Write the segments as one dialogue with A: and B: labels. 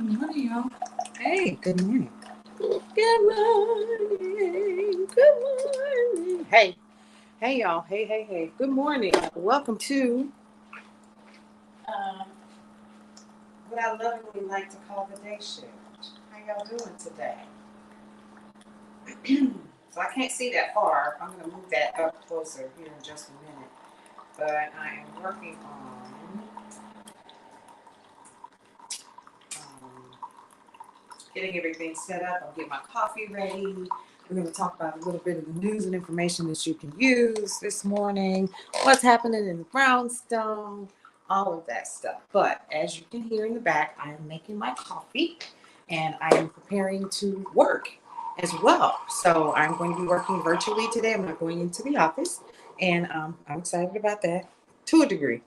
A: Good morning, y'all. Hey, good morning. Good morning. Good morning. Hey, y'all. Hey. Good morning. Welcome to um, what I lovingly like to call the day shift. How y'all doing today? So I can't see that far. I'm going to move that up closer here in just a minute. But I am working on um, getting everything set up. I'll get my coffee ready. We're going to talk about a little bit of the news and information that you can use this morning, what's happening in the brownstone, all of that stuff. But as you can hear in the back, I am making my coffee and I am preparing to work as well. So I'm going to be working virtually today. I'm not going into the office, and I'm excited about that to a degree.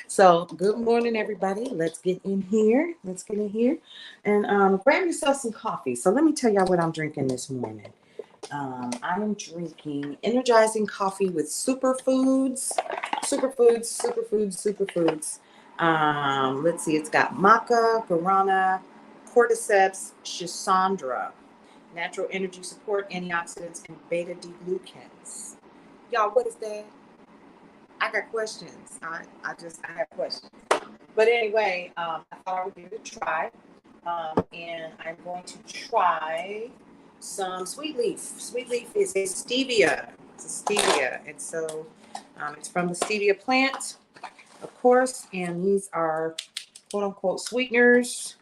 A: So good morning, everybody. Let's get in here. And grab yourself some coffee. So let me tell y'all what I'm drinking this morning. I'm drinking energizing coffee with superfoods. Let's see, it's got maca, guarana, cordyceps, schisandra, natural energy support, antioxidants, and beta glucans. Y'all, what is that? I got questions. I have questions. But anyway, I thought I would give it a try. And I'm going to try some sweet leaf. Sweet leaf is a stevia. It's a stevia. And so it's from the stevia plant, of course. And these are quote unquote sweeteners.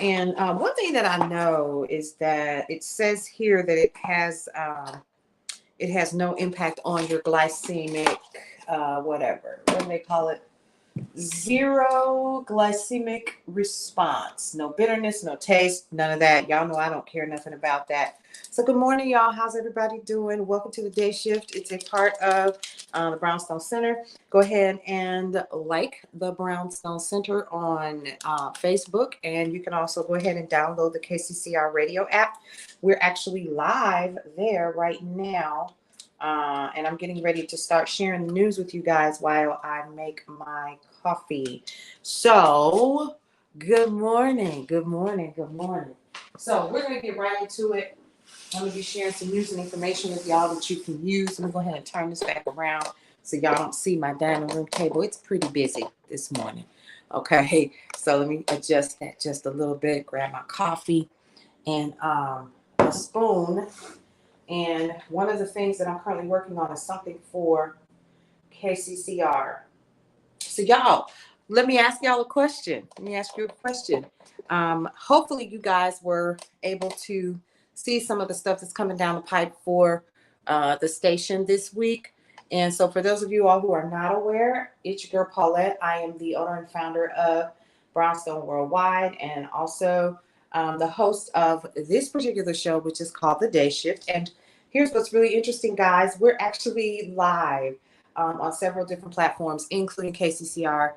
A: And one thing that I know is that it says here that it has no impact on your glycemic, whatever. What do they call it? Zero glycemic response. No bitterness, no taste, none of that. Y'all know I don't care nothing about that. So good morning, y'all. How's everybody doing? Welcome to the day shift. It's a part of the Brownstone Center. Go ahead and like the Brownstone Center on Facebook, and you can also go ahead and download the KCCR radio app. We're actually live there right now. And I'm getting ready to start sharing the news with you guys while I make my coffee. So, good morning. So, we're going to get right into it. I'm going to be sharing some news and information with y'all that you can use. Let me go ahead and turn this back around so y'all don't see my dining room table. It's pretty busy this morning. Okay, so let me adjust that just a little bit. Grab my coffee and a spoon. And one of the things that I'm currently working on is something for KCCR. So y'all, let me ask y'all a question. Hopefully you guys were able to see some of the stuff that's coming down the pipe for the station this week. And so for those of you all who are not aware, it's your girl Paulette. I am the owner and founder of Brownstone Worldwide, and also the host of this particular show, which is called The Day Shift. And here's what's really interesting, guys. We're actually live on several different platforms, including KCCR,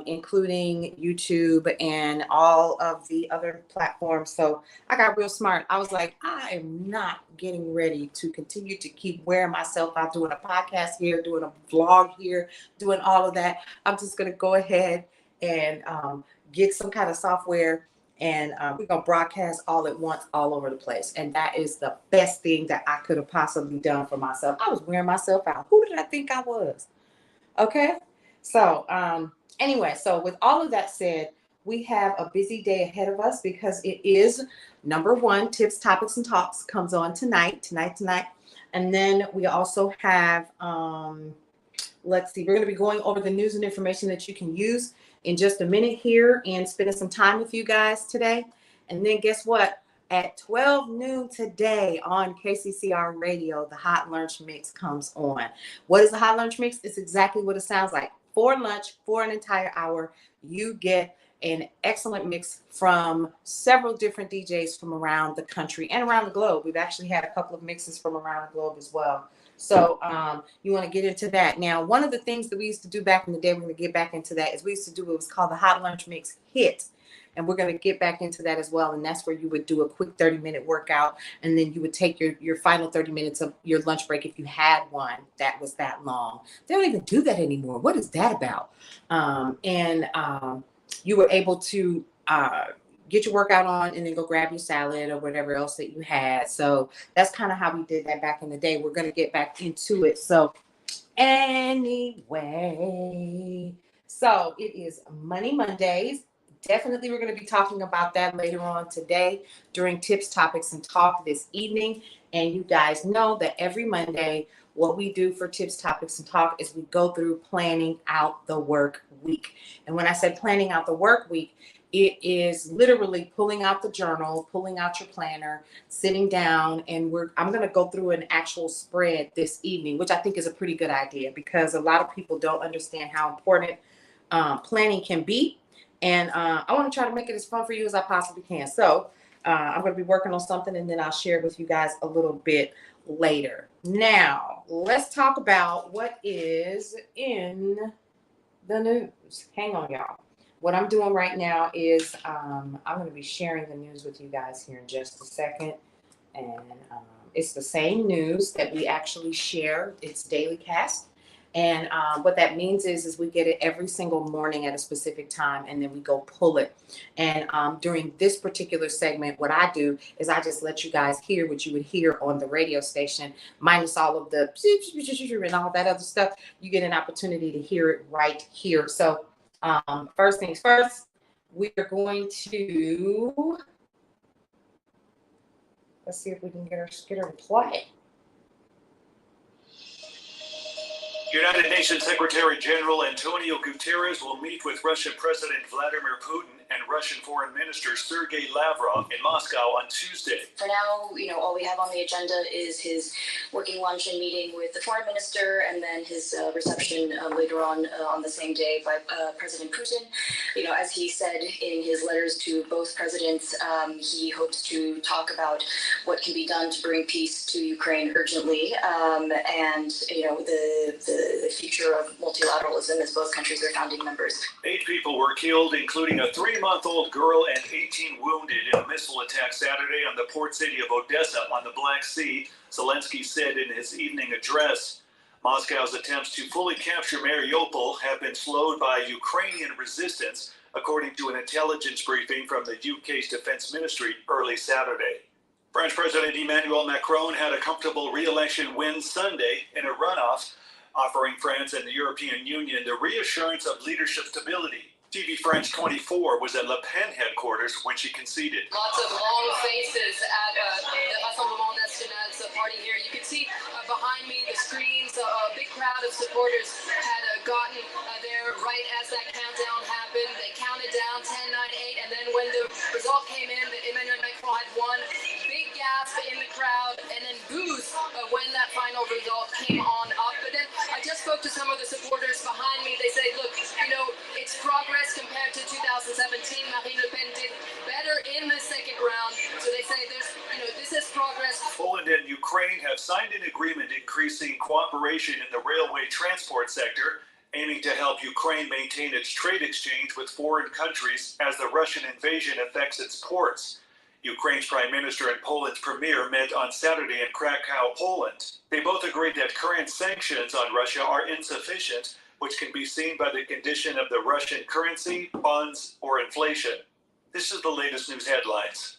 A: including YouTube and all of the other platforms. So I got real smart. I was like, I am not getting ready to continue to keep wearing myself out doing a podcast here, doing a vlog here, doing all of that. I'm just going to go ahead and get some kind of software, and we're going to broadcast all at once all over the place. And that is the best thing that I could have possibly done for myself. I was wearing myself out. Who did I think I was? Okay. So anyway, so with all of that said, we have a busy day ahead of us because it is number one, Tips, Topics, and Talks comes on tonight. And then we also have, let's see, we're going to be going over the news and information that you can use in just a minute here and spending some time with you guys today. And then guess what? At 12 noon today on KCCR Radio, the Hot Lunch Mix comes on. What is the Hot Lunch Mix? It's exactly what it sounds like. For lunch, for an entire hour, you get an excellent mix from several different DJs from around the country and around the globe. We've actually had a couple of mixes from around the globe as well. So you want to get into that. Now, one of the things that we used to do back in the day, we're going to get back into that, is we used to do what was called the Hot Lunch Mix Hit. And we're going to get back into that as well. And that's where you would do a quick 30-minute workout. And then you would take your final 30 minutes of your lunch break if you had one that was that long. They don't even do that anymore. What is that about? You were able to get your workout on and then go grab your salad or whatever else that you had. So that's kind of how we did that back in the day. We're going to get back into it. So anyway, so it is Money Mondays. Definitely we're going to be talking about that later on today during Tips, Topics, and Talk this evening. And you guys know that every Monday, what we do for Tips, Topics, and Talk is we go through planning out the work week. And when I say planning out the work week, it is literally pulling out the journal, pulling out your planner, sitting down, and I'm going to go through an actual spread this evening, which I think is a pretty good idea because a lot of people don't understand how important planning can be. And I want to try to make it as fun for you as I possibly can. So I'm going to be working on something, and then I'll share it with you guys a little bit later. Now, let's talk about what is in the news. Hang on, y'all. What I'm doing right now is I'm going to be sharing the news with you guys here in just a second. And it's the same news that we actually share. It's Daily Cast. And what that means is we get it every single morning at a specific time, and then we go pull it. And during this particular segment, what I do is I just let you guys hear what you would hear on the radio station, minus all of the and all that other stuff. You get an opportunity to hear it right here. So first things first, we are going to, let's see if we can get her to play.
B: United Nations Secretary General Antonio Guterres will meet with Russian President Vladimir Putin and Russian Foreign Minister Sergei Lavrov in Moscow on Tuesday.
C: For now, all we have on the agenda is his working luncheon meeting with the foreign minister, and then his reception later on the same day by President Putin. As he said in his letters to both presidents, he hopes to talk about what can be done to bring peace to Ukraine urgently, and the future of multilateralism as both countries are founding members.
B: 8 people were killed, including a 3-month-old girl, and 18 wounded in a missile attack Saturday on the port city of Odessa on the Black Sea, Zelensky said in his evening address. Moscow's attempts to fully capture Mariupol have been slowed by Ukrainian resistance, according to an intelligence briefing from the UK's Defense Ministry early Saturday. French President Emmanuel Macron had a comfortable re-election win Sunday in a runoff, offering France and the European Union the reassurance of leadership stability. TV France 24 was at Le Pen headquarters when she conceded.
D: Lots of long faces at the Rassemblement National party here. You can see behind me the screens. A big crowd of supporters had gotten there right as that countdown happened. They counted down 10, 9, 8, and then when the result came in, that Emmanuel Macron had won. Big gasp in the crowd, and then boos when that final result came on up. But then I just spoke to some of the supporters behind me. They say, look, it's progress compared to 2017. Marine Le Pen did better in the second round. So they say this is progress.
B: Poland and Ukraine have signed an agreement increasing cooperation in the railway transport sector, aiming to help Ukraine maintain its trade exchange with foreign countries as the Russian invasion affects its ports. Ukraine's prime minister and Poland's premier met on Saturday in Krakow, Poland. They both agreed that current sanctions on Russia are insufficient, which can be seen by the condition of the Russian currency, bonds, or inflation. This is the latest news headlines.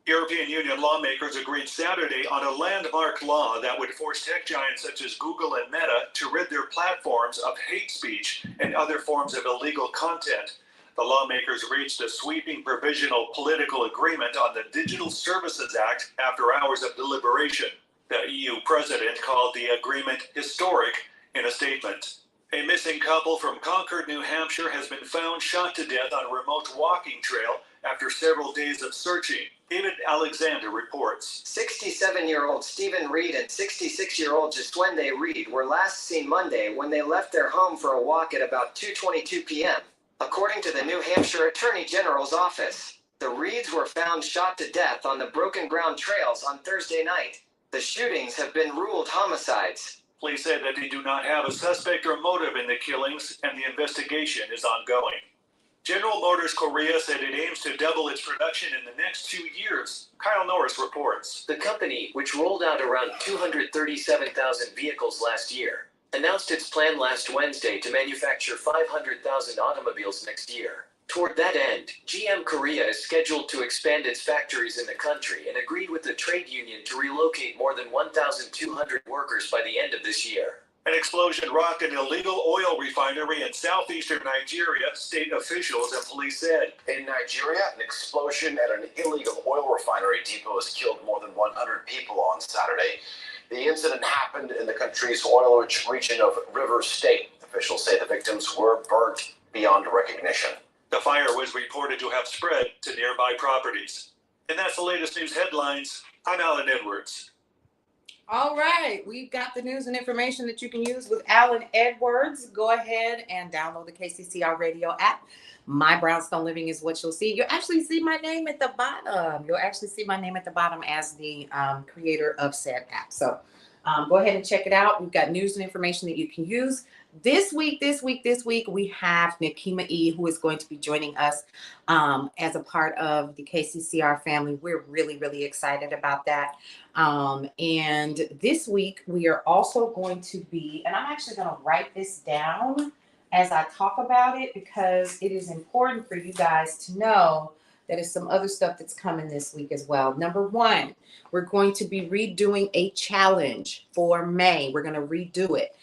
B: European Union lawmakers agreed Saturday on a landmark law that would force tech giants such as Google and Meta to rid their platforms of hate speech and other forms of illegal content. The lawmakers reached a sweeping provisional political agreement on the Digital Services Act after hours of deliberation. The EU president called the agreement historic in a statement. A missing couple from Concord, New Hampshire has been found shot to death on a remote walking trail after several days of searching. David Alexander reports.
E: 67-year-old Stephen Reed and 66-year-old Jeswende Reed were last seen Monday when they left their home for a walk at about 2:22 p.m. According to the New Hampshire Attorney General's office, the Reeds were found shot to death on the broken ground trails on Thursday night. The shootings have been ruled homicides.
B: Police said that they do not have a suspect or motive in the killings, and the investigation is ongoing. General Motors Korea said it aims to double its production in the next 2 years. Kyle Norris reports.
F: The company, which rolled out around 237,000 vehicles last year, announced its plan last Wednesday to manufacture 500,000 automobiles next year. Toward that end, GM Korea is scheduled to expand its factories in the country and agreed with the trade union to relocate more than 1,200 workers by the end of this year.
B: An explosion rocked an illegal oil refinery in southeastern Nigeria, state officials and police said.
G: In Nigeria, an explosion at an illegal oil refinery depot has killed more than 100 people on Saturday. The incident happened in the country's oil-rich region of Rivers State. Officials say the victims were burnt beyond recognition.
B: The fire was reported to have spread to nearby properties. And that's the latest news headlines. I'm Alan Edwards.
A: All right, we've got the news and information that you can use with Alan Edwards. Go ahead and download the KCCR radio app. My Brownstone Living is what you'll see. You'll actually see my name at the bottom. You'll actually see my name at the bottom as the creator of said app. So go ahead and check it out. We've got news and information that you can use. This week, we have Nekima E, who is going to be joining us as a part of the KCCR family. We're really, really excited about that. And this week, we are also going to be, and I'm actually going to write this down as I talk about it, because it is important for you guys to know that there's some other stuff that's coming this week as well. Number one, we're going to be redoing a challenge for May. We're going to redo it.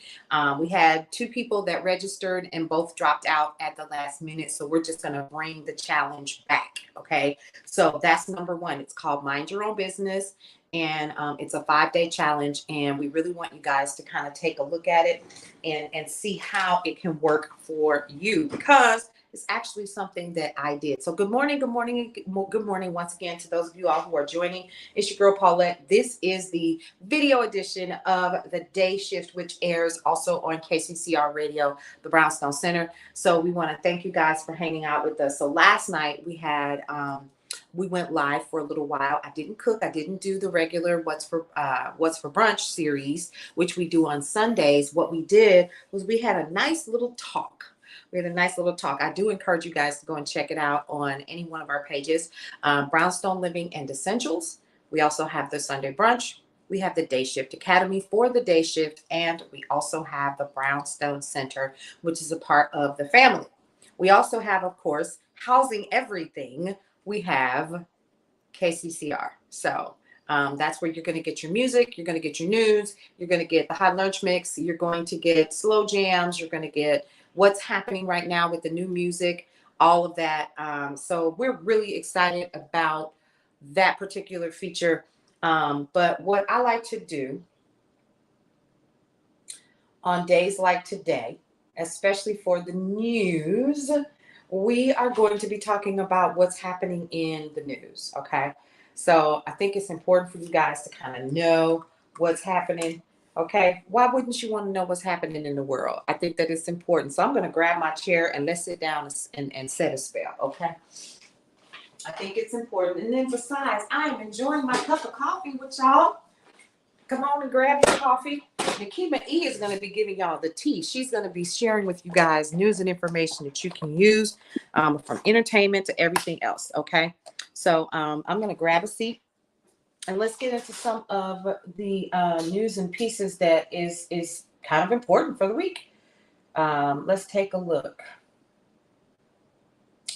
A: We had 2 people that registered and both dropped out at the last minute. So we're just going to bring the challenge back. Okay. So that's number one. It's called Mind Your Own Business. And it's a 5-day challenge. And we really want you guys to kind of take a look at it and see how it can work for you, because it's actually something that I did. So good morning once again to those of you all who are joining. It's your girl Paulette. This is the video edition of the Day Shift, which airs also on KCCR Radio, the Brownstone Center. So we want to thank you guys for hanging out with us. So last night we had we went live for a little while. I didn't cook. I didn't do the regular What's for Brunch series, which we do on Sundays. What we did was we had a nice little talk. I do encourage you guys to go and check it out on any one of our pages. Brownstone Living and Essentials. We also have the Sunday Brunch. We have the Day Shift Academy for the day shift. And we also have the Brownstone Center, which is a part of the family. We also have, of course, housing everything. We have KCCR. So that's where you're going to get your music. You're going to get your news. You're going to get the hot lunch mix. You're going to get slow jams. You're going to get what's happening right now with the new music, all of that. So we're really excited about that particular feature. But what I like to do on days like today, especially for the news, we are going to be talking about what's happening in the news. Okay. So I think it's important for you guys to kind of know what's happening. Okay. Why wouldn't you want to know what's happening in the world? I think that it's important. So I'm going to grab my chair and let's sit down and set a spell. Okay. I think it's important. And then besides, I am enjoying my cup of coffee with y'all. Come on and grab your coffee. Nekima E is going to be giving y'all the tea. She's going to be sharing with you guys news and information that you can use from entertainment to everything else. Okay. So I'm going to grab a seat and let's get into some of the news and pieces that is kind of important for the week. Let's take a look.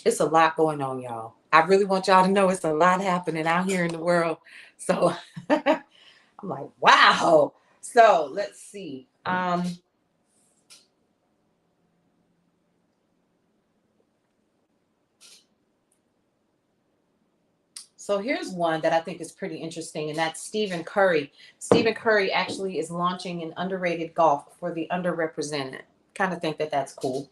A: It's a lot going on, y'all. I really want y'all to know it's a lot happening out here in the world. So I'm like, wow. So let's see. So here's one that I think is pretty interesting, and that's Stephen Curry. Stephen Curry actually is launching an underrated golf for the underrepresented. Kind of think that that's cool.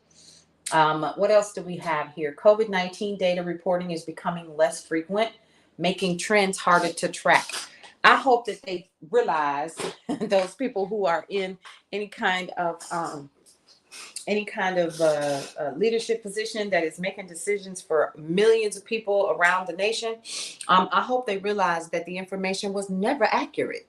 A: What else do we have here? COVID-19 data reporting is becoming less frequent, making trends harder to track. I hope that they realize, those people who are in any kind of leadership position that is making decisions for millions of people around the nation. I hope they realize that the information was never accurate.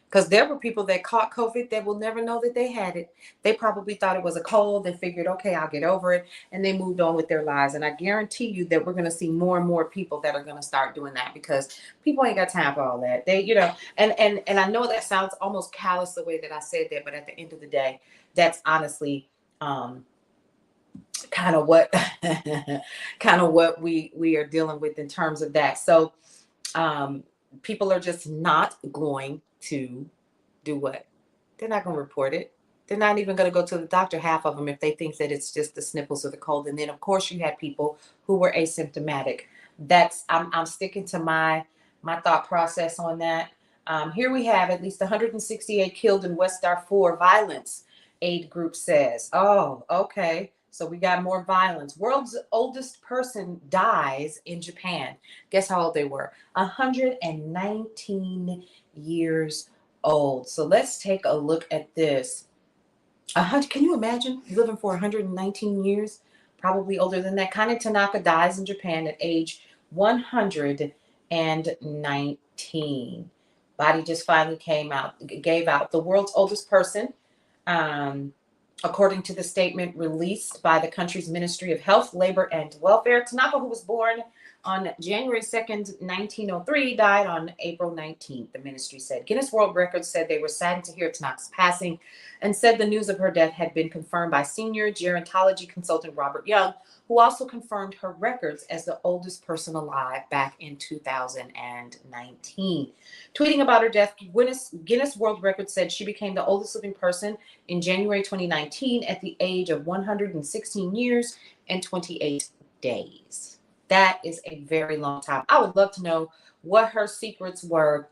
A: Because there were people that caught COVID that will never know that they had it. They probably thought it was a cold. They figured, okay, I'll get over it. And they moved on with their lives. And I guarantee you that we're going to see more and more people that are going to start doing that, because people ain't got time for all that. They, and I know that sounds almost callous the way that I said that, but at the end of the day, that's honestly kind of what kind of what we are dealing with in terms of that. So people are just not going to do what? They're not going to report it. They're not even going to go to the doctor, half of them, if they think that it's just the sniffles or the cold. And then, of course, you had people who were asymptomatic. I'm sticking to my thought process on that. Here we have at least 168 killed in West Darfur violence, aid group says. Oh, okay. So we got more violence. World's oldest person dies in Japan. Guess how old they were? 119 years old. So let's take a look at this. Can you imagine living for 119 years? Probably older than that. Kane Tanaka dies in Japan at age 119. Body just finally gave out. The world's oldest person, according to the statement released by the country's Ministry of Health, Labor, and Welfare. Tanaka, who was born on January 2nd, 1903, died on April 19th, the ministry said. Guinness World Records said they were saddened to hear Tanaka's passing and said the news of her death had been confirmed by senior gerontology consultant Robert Young, who also confirmed her records as the oldest person alive back in 2019. Tweeting about her death, Guinness World Records said she became the oldest living person in January 2019 at the age of 116 years and 28 days. That is a very long time. I would love to know what her secrets were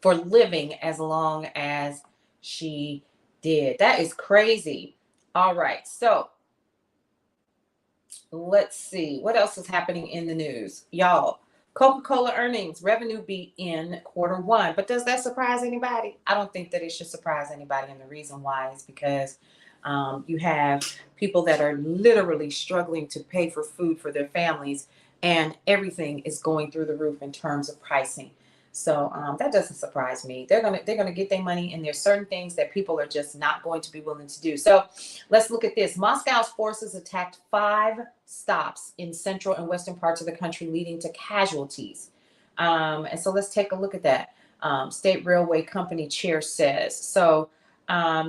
A: for living as long as she did. That is crazy. All right. So let's see what else is happening in the news. Y'all, Coca-Cola earnings revenue beat in Q1. But does that surprise anybody? I don't think that it should surprise anybody. And the reason why is because you have people that are literally struggling to pay for food for their families, and everything is going through the roof in terms of pricing. So that doesn't surprise me. They're gonna get their money, and there's certain things that people are just not going to be willing to do. So let's look at this. Moscow's forces attacked 5 stops in central and western parts of the country, leading to casualties. And so let's take a look at that. State Railway Company chair says. So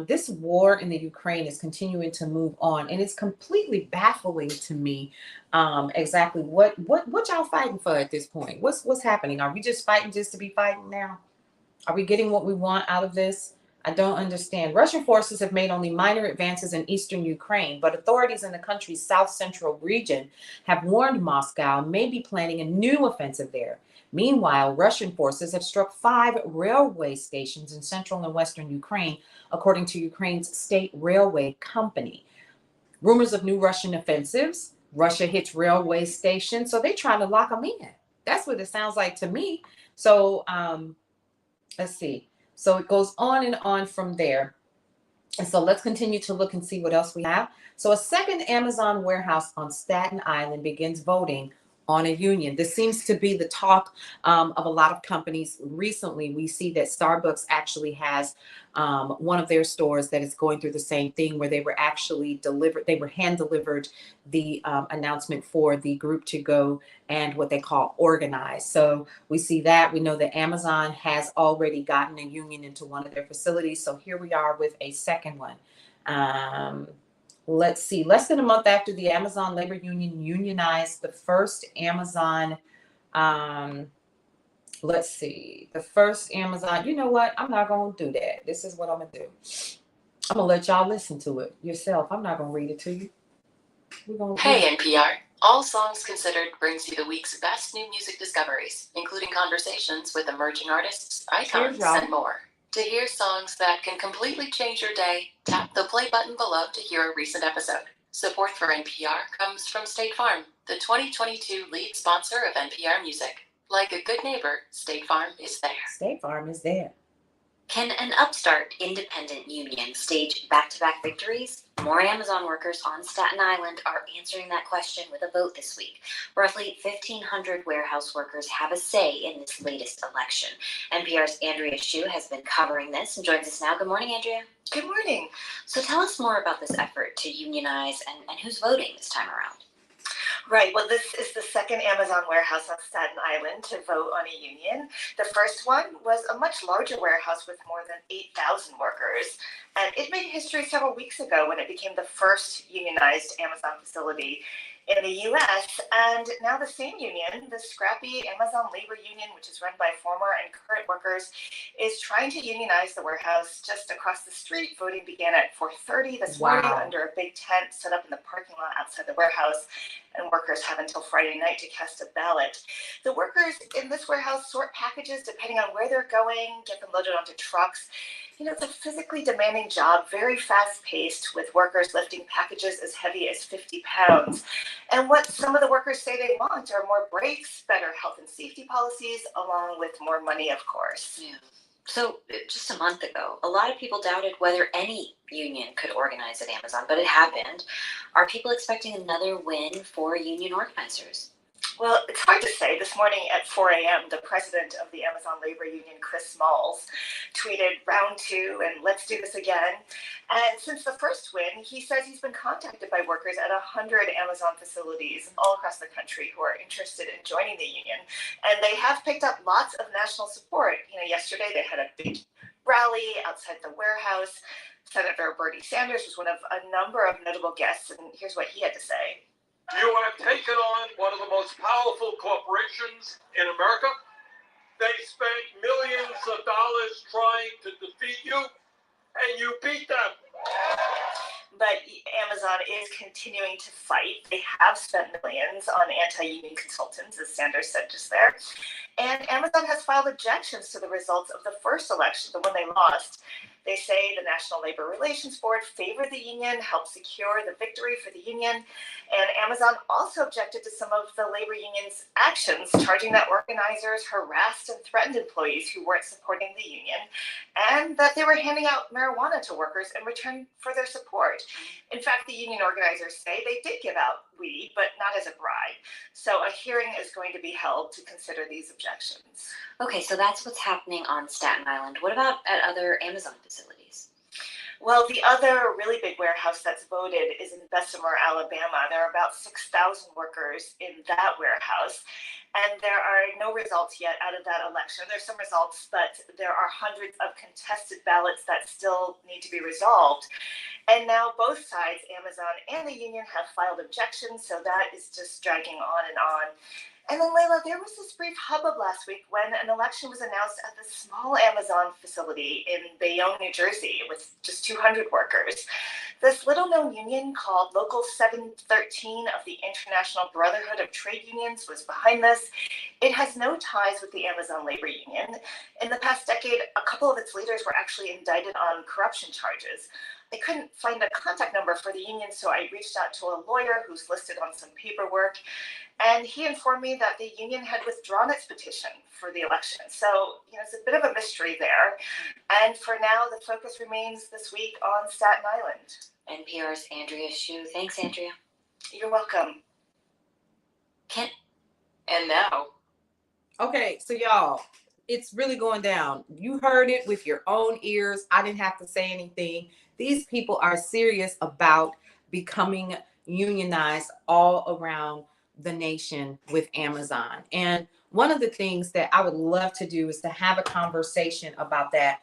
A: this war in the Ukraine is continuing to move on, and it's completely baffling to me exactly what y'all fighting for at this point. What's happening? Are we just fighting just to be fighting now? Are we getting what we want out of this? I don't understand. Russian forces have made only minor advances in eastern Ukraine, but authorities in the country's south central region have warned Moscow may be planning a new offensive there. Meanwhile, Russian forces have struck 5 railway stations in central and western Ukraine, according to Ukraine's state railway company. Rumors of new Russian offensives. Russia hits railway stations, so they're trying to lock them in. That's what it sounds like to me. So let's see. So it goes on and on from there. And so let's continue to look and see what else we have. So a second Amazon warehouse on Staten Island begins voting on a union. This seems to be the talk of a lot of companies. Recently, we see that Starbucks actually has one of their stores that is going through the same thing, where they were actually hand delivered the announcement for the group to go and what they call organize. So we see that. We know that Amazon has already gotten a union into one of their facilities. So here we are with a second one. Let's see, less than a month after the Amazon labor union unionized the first Amazon, the first Amazon, you know what? I'm not going to do that. This is what I'm going to do. I'm going to let y'all listen to it yourself. I'm not going to read it to you.
H: Hey, NPR. All Songs Considered brings you the week's best new music discoveries, including conversations with emerging artists, icons, and more. To hear songs that can completely change your day, tap the play button below to hear a recent episode. Support for NPR comes from State Farm, the 2022 lead sponsor of NPR Music. Like a good neighbor, State Farm is there.
A: State Farm is there.
I: Can an upstart independent union stage back-to-back victories? More Amazon workers on Staten Island are answering that question with a vote this week. Roughly 1,500 warehouse workers have a say in this latest election. NPR's Andrea Hsu has been covering this and joins us now. Good morning, Andrea.
H: Good morning.
I: So tell us more about this effort to unionize and who's voting this time around.
J: Right. Well, this is the second Amazon warehouse on Staten Island to vote on a union. The first one was a much larger warehouse with more than 8,000 workers. And it made history several weeks ago when it became the first unionized Amazon facility in the US. And now the same union, the scrappy Amazon Labor Union, which is run by former and current workers, is trying to unionize the warehouse just across the street. Voting began at 4:30 this morning under a big tent set up in the parking lot outside the warehouse. And workers have until Friday night to cast a ballot. The workers in this warehouse sort packages depending on where they're going, get them loaded onto trucks. You know, it's a physically demanding job, very fast paced, with workers lifting packages as heavy as 50 pounds. And what some of the workers say they want are more breaks, better health and safety policies, along with more money, of course.
I: Yeah. So just a month ago, a lot of people doubted whether any union could organize at Amazon, but it happened. Are people expecting another win for union organizers?
J: Well, it's hard to say. This morning at 4 a.m., the president of the Amazon Labor Union, Chris Smalls, tweeted round 2 and let's do this again. And since the first win, he says he's been contacted by workers at 100 Amazon facilities all across the country who are interested in joining the union. And they have picked up lots of national support. You know, yesterday they had a big rally outside the warehouse. Senator Bernie Sanders was one of a number of notable guests, and here's what he had to say.
K: You have taken on one of the most powerful corporations in America. They spent millions of dollars trying to defeat you, and you beat them.
J: But Amazon is continuing to fight. They have spent millions on anti-union consultants, as Sanders said just there. And Amazon has filed objections to the results of the first election, the one they lost. They say the National Labor Relations Board favored the union, helped secure the victory for the union. And Amazon also objected to some of the labor union's actions, charging that organizers harassed and threatened employees who weren't supporting the union, and that they were handing out marijuana to workers in return for their support. In fact, the union organizers say they did give out weed, but not as a bribe. So a hearing is going to be held to consider these objections.
I: Okay, so that's what's happening on Staten Island. What about at other Amazon facilities?
J: Well, the other really big warehouse that's voted is in Bessemer, Alabama. There are about 6,000 workers in that warehouse, and there are no results yet out of that election. There's some results, but there are hundreds of contested ballots that still need to be resolved. And now both sides, Amazon and the union, have filed objections, so that is just dragging on and on. And then, Layla, there was this brief hubbub last week when an election was announced at the small Amazon facility in Bayonne, New Jersey, with just 200 workers. This little-known union called Local 713 of the International Brotherhood of Trade Unions was behind this. It has no ties with the Amazon Labor Union. In the past decade, a couple of its leaders were actually indicted on corruption charges. I couldn't find a contact number for the union, so I reached out to a lawyer who's listed on some paperwork, and he informed me that the union had withdrawn its petition for the election. So, you know, it's a bit of a mystery there. And for now, the focus remains this week on Staten Island.
I: NPR's Andrea Hsu. Thanks, Andrea.
J: You're welcome.
H: And now.
A: Okay, so y'all, it's really going down. You heard it with your own ears. I didn't have to say anything. These people are serious about becoming unionized all around the nation with Amazon. And one of the things that I would love to do is to have a conversation about that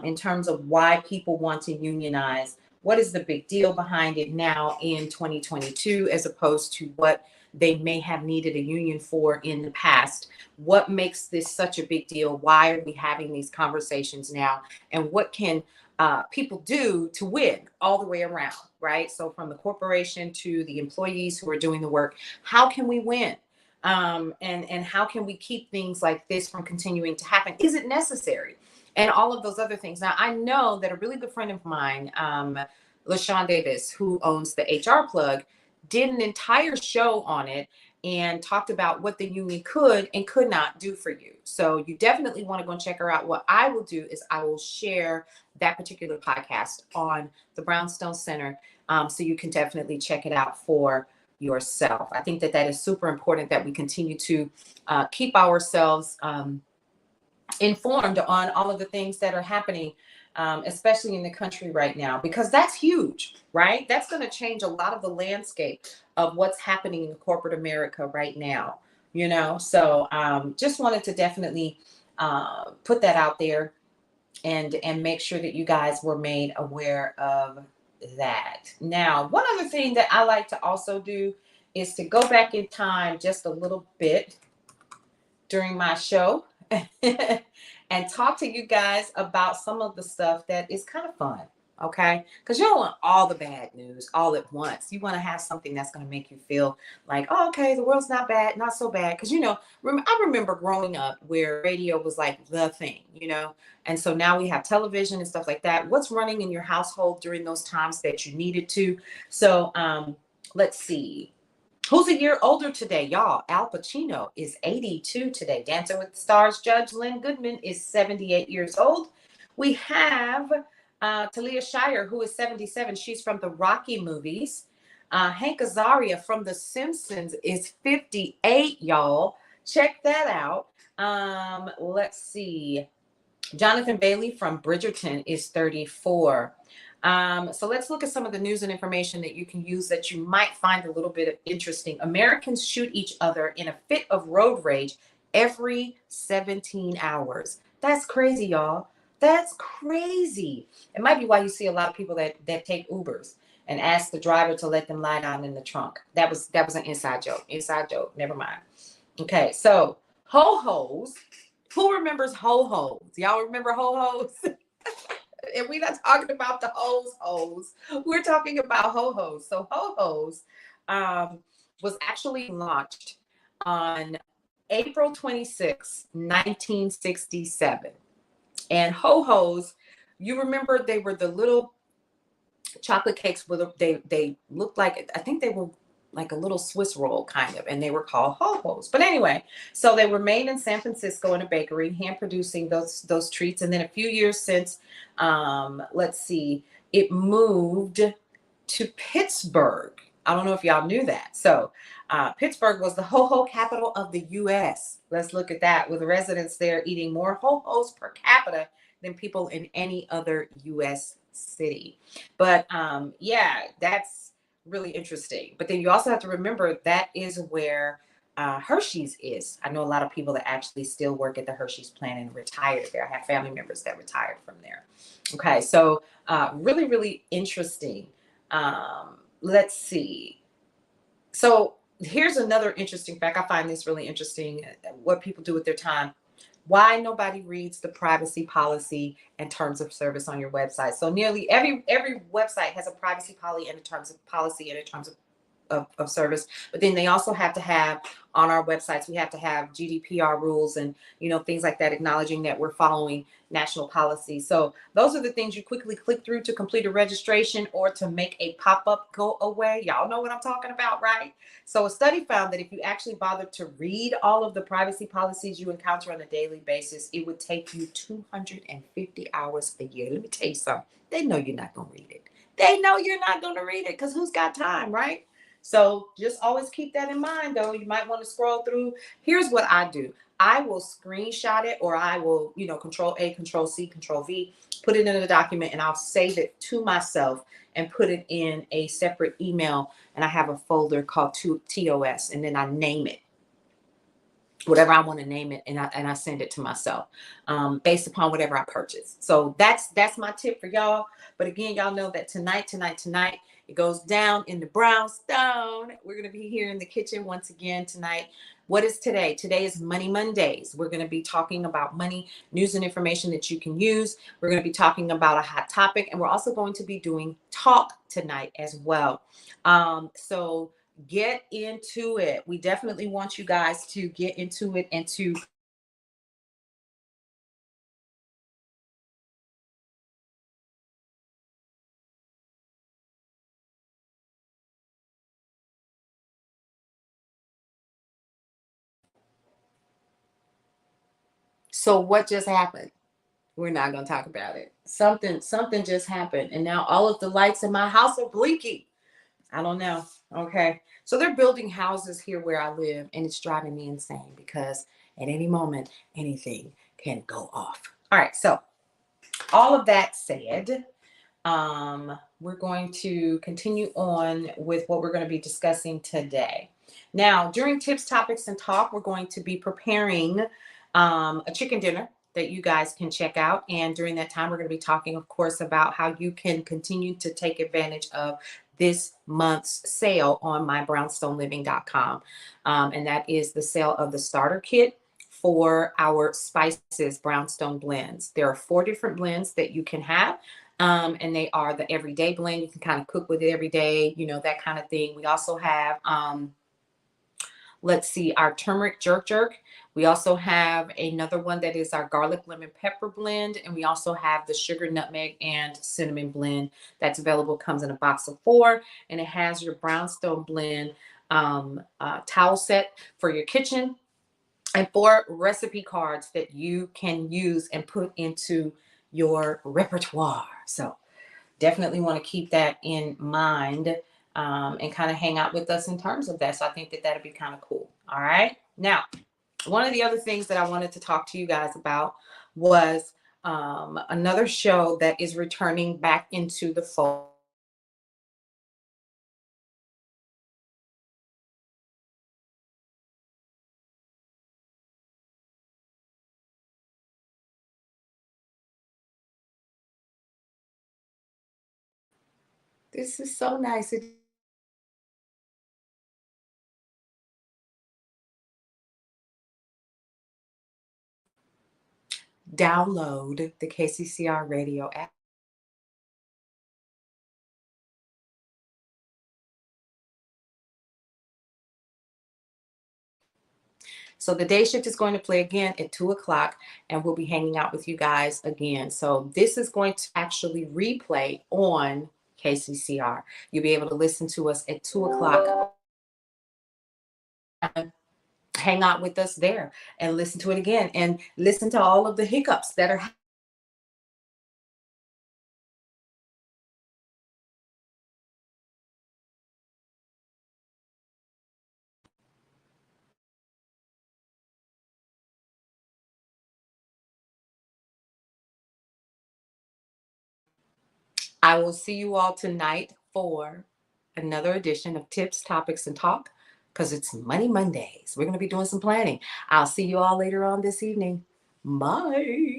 A: in terms of why people want to unionize. What is the big deal behind it now in 2022, as opposed to what they may have needed a union for in the past? What makes this such a big deal? Why are we having these conversations now? And what can people do to win all the way around, right? So from the corporation to the employees who are doing the work, how can we win? And how can we keep things like this from continuing to happen? Is it necessary? And all of those other things. Now, I know that a really good friend of mine, LaShawn Davis, who owns the HR Plug, did an entire show on it and talked about what the union could and could not do for you. So you definitely want to go and check her out. What I will do is I will share that particular podcast on the Brownstone Center, so you can definitely check it out for yourself. I think that that is super important, that we continue to keep ourselves informed on all of the things that are happening especially in the country right now, because that's huge, right? That's going to change a lot of the landscape of what's happening in corporate America right now, you know? So just wanted to definitely put that out there and make sure that you guys were made aware of that. Now, one other thing that I like to also do is to go back in time just a little bit during my show and talk to you guys about some of the stuff that is kind of fun, okay? Because you don't want all the bad news all at once. You want to have something that's going to make you feel like, oh, okay, the world's not bad, not so bad. Because, you know, I remember growing up where radio was like the thing, you know? And so now we have television and stuff like that. What's running in your household during those times that you needed to? So let's see. Who's a year older today, y'all? Al Pacino is 82 today. Dancing with the Stars judge Lynn Goodman is 78 years old. We have Talia Shire, who is 77. She's from the Rocky movies. Hank Azaria from The Simpsons is 58, y'all. Check that out. Let's see. Jonathan Bailey from Bridgerton is 34. So let's look at some of the news and information that you can use that you might find a little bit of interesting. Americans shoot each other in a fit of road rage every 17 hours. That's crazy, y'all. That's crazy. It might be why you see a lot of people that take Ubers and ask the driver to let them lie down in the trunk. That was an inside joke. Inside joke. Never mind. Okay, so ho-hos. Who remembers ho-hos? Y'all remember ho-hos? And we're not talking about the hoes. We're talking about ho-hos. So ho-hos was actually launched on April 26, 1967. And ho-hos, you remember they were the little chocolate cakes with they looked like, I think they were like a little Swiss roll kind of, and they were called ho-hos. But anyway, so they were made in San Francisco in a bakery, hand producing those treats. And then a few years since, let's see, it moved to Pittsburgh. I don't know if y'all knew that. So Pittsburgh was the ho-ho capital of the U.S. Let's look at that, with residents there eating more ho-hos per capita than people in any other U.S. city. But yeah, that's really interesting. But then you also have to remember that is where Hershey's is. I know a lot of people that actually still work at the Hershey's plant and retired there. I have family members that retired from there. Okay, so really, really interesting. Let's see. So here's another interesting fact. I find this really interesting, what people do with their time. Why nobody reads the privacy policy and terms of service on your website. So nearly every website has a privacy policy and a terms of policy and a terms of service. But then they also have to have on our websites, we have to have GDPR rules and, you know, things like that, acknowledging that we're following national policy. So those are the things you quickly click through to complete a registration or to make a pop-up go away. Y'all know what I'm talking about, right? So a study found that if you actually bothered to read all of the privacy policies you encounter on a daily basis, it would take you 250 hours a year. Let me tell you something. They know you're not going to read it. They know you're not going to read it, because who's got time, right? So just always keep that in mind, though. You might want to scroll through. Here's what I do. I will screenshot it, or I will, you know, Control A, Control C, Control V, put it in a document, and I'll save it to myself and put it in a separate email. And I have a folder called TOS, and then I name it whatever I want to name it, and I send it to myself based upon whatever I purchase. So that's my tip for y'all. But again, y'all know that tonight, it goes down in the brownstone. We're going to be here in the kitchen once again tonight. What is today? Today is Money Mondays. We're going to be talking about money, news and information that you can use. We're going to be talking about a hot topic, and we're also going to be doing talk tonight as well. So get into it. We definitely want you guys to get into it and to So what just happened? We're not going to talk about it. Something just happened, and now all of the lights in my house are blinking. I don't know. Okay. So they're building houses here where I live, and it's driving me insane because at any moment, anything can go off. All right. So all of that said, we're going to continue on with what we're going to be discussing today. Now, during Tips, Topics, and Talk, we're going to be preparing a chicken dinner that you guys can check out. And during that time, we're going to be talking, of course, about how you can continue to take advantage of this month's sale on mybrownstonerliving.com. And that is the sale of the starter kit for our spices brownstone blends. There are 4 different blends that you can have. And they are the everyday blend. You can kind of cook with it every day, you know, that kind of thing. We also have, let's see, our turmeric jerk. We also have another one that is our garlic lemon pepper blend. And we also have the sugar nutmeg and cinnamon blend that's available. Comes in a box of 4, and it has your brownstone blend towel set for your kitchen, and 4 recipe cards that you can use and put into your repertoire. So definitely want to keep that in mind, and kind of hang out with us in terms of that. So I think that that'd be kind of cool. All right. Now, one of the other things that I wanted to talk to you guys about was another show that is returning back into the fold. This is so nice. Download the KCCR radio app. So the day shift is going to play again at 2 o'clock, and we'll be hanging out with you guys again. So this is going to actually replay on KCCR. You'll be able to listen to us at 2 o'clock. Hang out with us there and listen to it again, and listen to all of the hiccups that are I will see you all tonight for another edition of Tips, Topics, and Talk, because it's Money Mondays. We're going to be doing some planning. I'll see you all later on this evening. Bye.